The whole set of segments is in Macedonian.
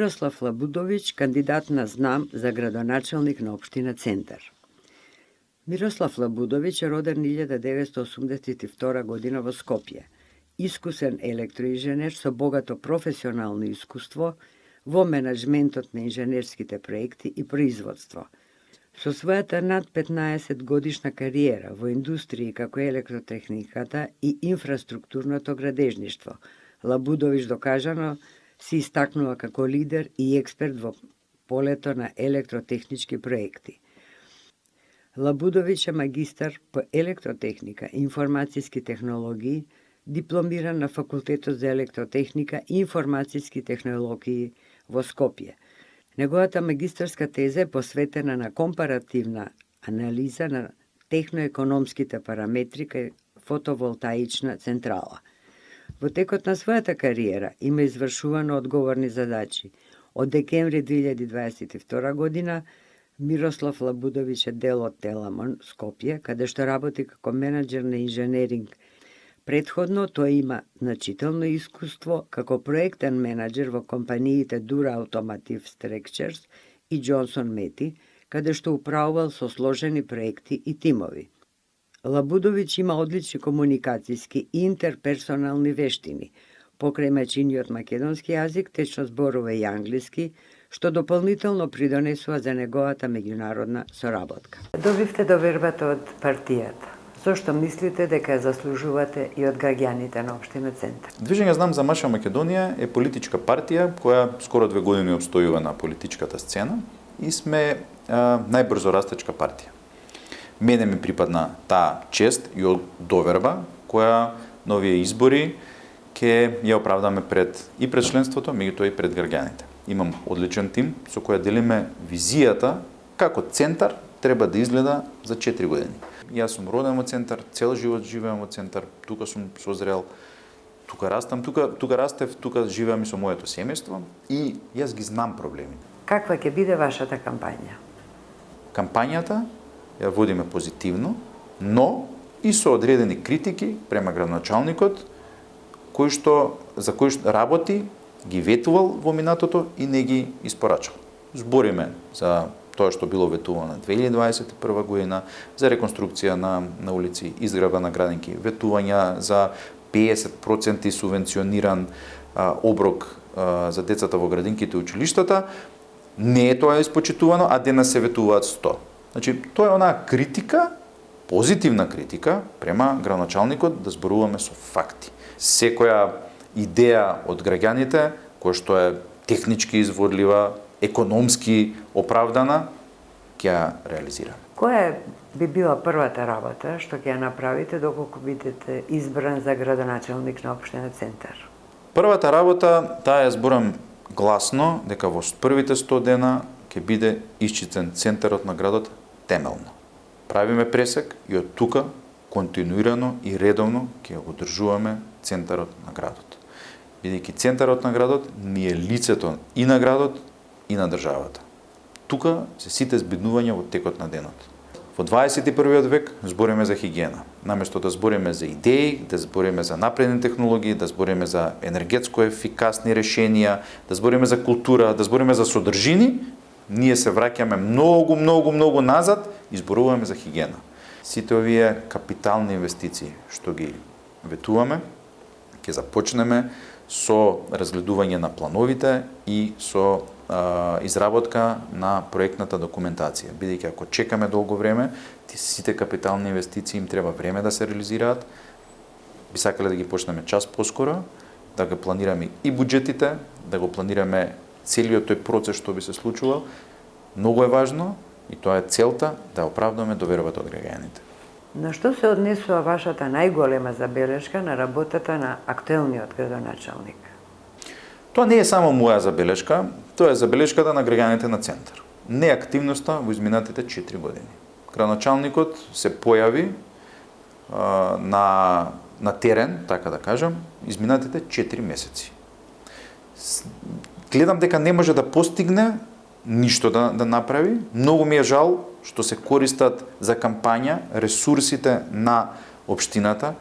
Мирослав Лабудовиќ, кандидат на ЗНАМ за градоначалник на општина Центар. Мирослав Лабудовиќ е роден 1982 година во Скопје. Искусен електроинженер со богато професионално искуство во менаџментот на инженерските проекти и производство. Со својата над 15 годишна кариера во индустрии како електротехниката и инфраструктурното градежништво, Лабудовиќ докажано се истакнува како лидер и експерт во полето на електротехнички проекти. Лабудовиќ е магистар по електротехника и информацијски технологии, дипломиран на Факултетот за електротехника и информацијски технологии во Скопје. Неговата магистарска теза е посветена на компаративна анализа на техноекономските параметри кај фотоволтаична централа. Во текот на својата кариера има извршувано одговорни задачи. Од декември 2022 година Мирослав Лабудовиќ е дел од Теламон Скопје, каде што работи како менаџер на инженеринг. Предходно тој има значително искуство како проектен менаџер во компаниите Dura Automotive Structures и Johnson Matthey, каде што управувал со сложени проекти и тимови. Лабудовиќ има одлични комуникацијски и интерперсонални вештини. Покрај мачиниот македонски јазик, течно зборува и англиски, што дополнително придонесува за неговата меѓународна соработка. Добивте довербата од партијата. Зошто мислите дека заслужувате и од граѓаните на општина Центар? Движење Знам за Маша Македонија е политичка партија која скоро 2 години обстојува на политичката сцена и сме најбрзо растечка партија. Мене ми припадна таа чест и доверба која на овие избори ќе ја оправдаме пред членството, меѓутоа и пред граѓаните. Имам одличен тим со која делиме визијата како Центар треба да изгледа за 4 години. Јас сум роден во Центар, цел живот живеам во Центар, тука сум созрел, тука растам, тука растев, тука живеам и со моето семејство и јас ги знам проблемите. Каква ќе биде вашата кампања? Кампањата ја водиме позитивно, но и со одредени критики према градоначалникот, за кој што работи, ги ветувал во минатото и не ги испорачал. Збориме за тоа што било ветувано на 2021 година, за реконструкција на улици, изградба на градинки, ветувања за 50% субвенциониран оброк за децата во градинките и училиштата. Не е тоа испочитувано, а денес се ветуваат 100. Значи, тоа е онаа критика, позитивна критика према градоначалникот да зборуваме со факти. Секоја идеја од граѓаните, која што е технички изводлива, економски оправдана, ќе ја реализираме. Која би била првата работа што ќе ја направите доколку бидете избран за градоначалник на општина Центар? Првата работа, таа ја зборам гласно, дека во првите 100 дена ќе биде исчистен центарот на градот темелно. Правиме пресек и од тука континуирано и редовно ќе го одржуваме центарот на градот. Бидејќи центарот на градот ни е лицето и на градот и на државата. Тука се сите збиднувања во текот на денот. Во 21. век збориме за хигиена. Наместо да збориме за идеи, да збориме за напредни технологии, да збориме за енергетско ефикасни решенија, да збориме за култура, да збориме за содржини, ние се враќаме многу назад и зборуваме за хигиена. Сите овие капитални инвестиции што ги ветуваме, ќе започнеме со разгледување на плановите и со изработка на проектната документација. Бидејќи ако чекаме долго време, сите капитални инвестиции им треба време да се реализираат. Би сакале да ги почнеме час поскоро, да го планираме и буџетите, да го планираме целиот тој процес што би се случувал. Многу е важно и тоа е целта да оправдаме довербата од граѓаните. На што се однесува вашата најголема забелешка на работата на актуелниот градоначалник? Тоа не е само моја забелешка, тоа е забелешката на граѓаните на Центар. Неактивноста во изминатите 4 години. Градоначалникот се појави на терен, така да кажам, изминатите 4 месеци. Гледам дека не може да постигне ништо да направи. Многу ми е жал што се користат за кампања ресурсите на општината.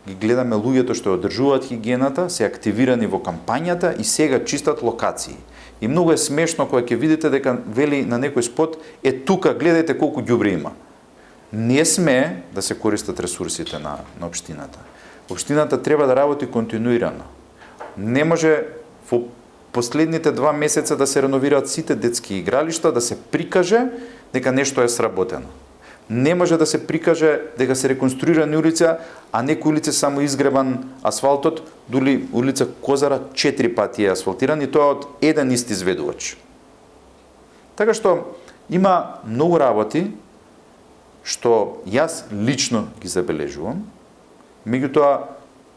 Ги гледаме луѓето што одржуваат хигиената, се активирани во кампањата и сега чистат локации. И многу е смешно кога ќе видите дека вели на некој спот, тука гледајте колку ѓубре има. Не сме да се користат ресурсите на општината. Општината треба да работи континуирано. Не може во последните 2 месеца да се реновираат сите детски игралишта, да се прикаже дека нешто е сработено. Не може да се прикаже дека се реконструирани улица, а некои улици само изгребан асфалтот, дури улица Козара 4 пати е асфалтиран и тоа од еден ист изведувач. Така што има многу работи што јас лично ги забележувам, меѓутоа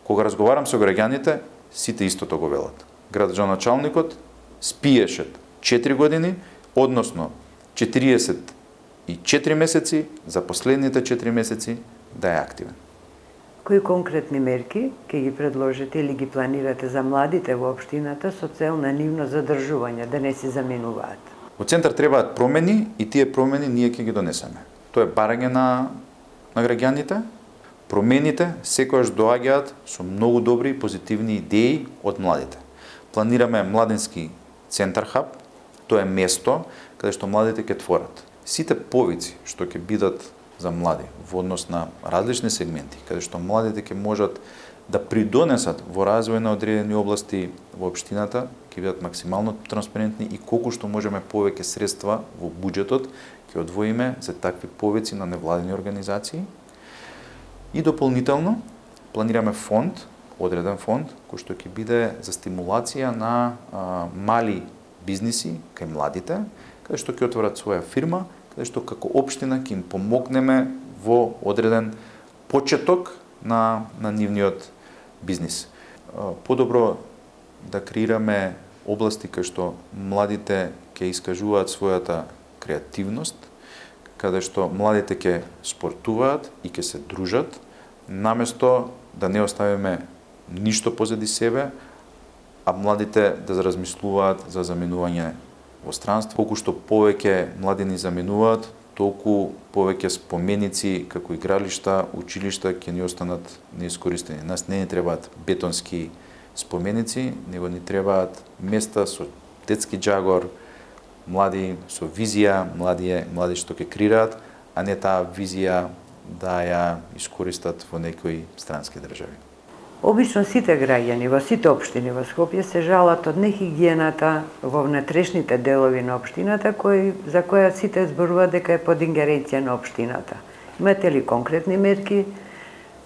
кога разговарам со граѓаните, сите истото го велат. Градоначалникот спиеше 4 години, односно 44 месеци, за последните 4 месеци да е активен. Кои конкретни мерки ќе ги предложите или ги планирате за младите во општината со цел на нивно задржување, да не се заменуваат? Во центар требаат промени и тие промени ние ќе ги донесеме. Тоа е барање на граѓаните. Промените секогаш доаѓаат со многу добри и позитивни идеи од младите. Планираме младински центар хаб, тоа е место каде што младите ќе творат. Сите повици што ќе бидат за млади во однос на различни сегменти, каде што младите ќе можат да придонесат во развој на одредени области во општината, ќе бидат максимално транспарентни и колку што можеме повеќе средства во буџетот ќе одвоиме за такви повици на невладини организации. И дополнително планираме фонд, одреден фонд, кој што ќе биде за стимулација на мали бизниси кај младите, каде што ќе отворат своја фирма, каде што како општина ќе им помогнеме во одреден почеток на нивниот бизнис. Подобро да креираме области кај што младите ќе искажуваат својата креативност, каде што младите ќе спортуваат и ќе се дружат, наместо да не оставиме ништо позади себе, а младите да размислуваат за заменување во странство. Колку што повеќе младини заменуваат, толку повеќе споменици како игралишта, училишта ќе ни останат неискористени. Нас не ни требаат бетонски споменици, него ни требаат места со детски џагор, млади со визија, млади што ќе креираат, а не таа визија да ја искористат во некои странски држави. Обично сите граѓани во сите општини во Скопје се жалат од нехигиената во внатрешните делови на општината, за која сите зборуваат дека е под ингеренција на општината. Имате ли конкретни мерки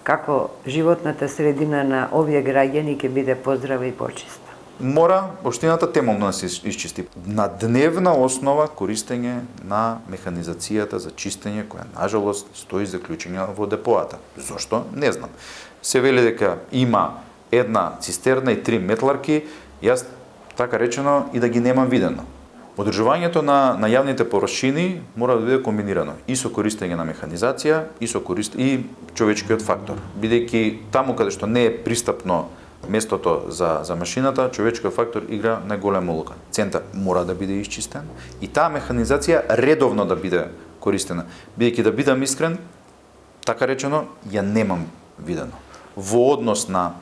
како животната средина на овие граѓани ќе биде поздрава и почиста? Мора општината темелно да се исчисти. На дневна основа користење на механизацијата за чистење, која нажалост стои заклучена во депоата. Зошто? Не знам. Се вели дека има една цистерна и 3 метларки, јас така речено и да ги немам видено. Одржувањето на јавните површини мора да биде комбинирано и со користење на механизација и човечкиот фактор, бидејќи таму каде што не е пристапно местото за машината, човечкиот фактор игра најголема улога. Центар мора да биде исчистен и таа механизација редовно да биде користена. Бидејќи да бидам искрен, така речено, ја немам видено. Во однос на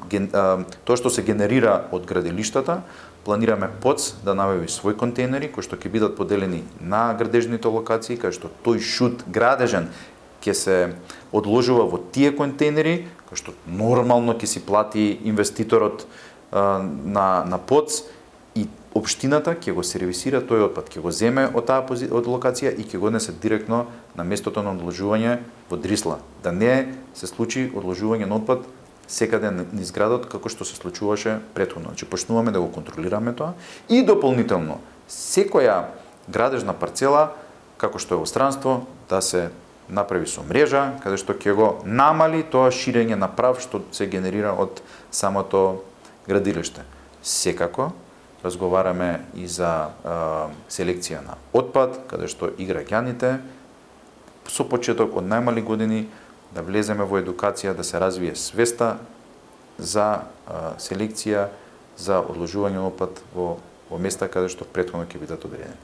тоа што се генерира од градилиштата, планираме ПОЦ да набави свој контейнери кои што ќе бидат поделени на градежните локации, кај што тој шут градежен ќе се одложува во тие контейнери, кој што нормално ќе си плати инвеститорот на ПОЦ и општината ќе го сервисира тој отпад, ќе го земе од таа од локација и ќе го однесе директно на местото на одложување во Дрисла. Да не се случи одложување на отпад секаде низ градот како што се случуваше претходно. Значи почнуваме да го контролираме тоа и дополнително секоја градежна парцела како што е во странство да се направи со мрежа каде што ќе го намали тоа ширење на прав што се генерира од самото градилиште. Секако разговараме и за селекција на отпад, каде што и граѓаните со почеток од најмали години да влеземе во едукација, да се развие свеста за селекција, за одложување на отпад во места каде што претходно ќе бидат одредени.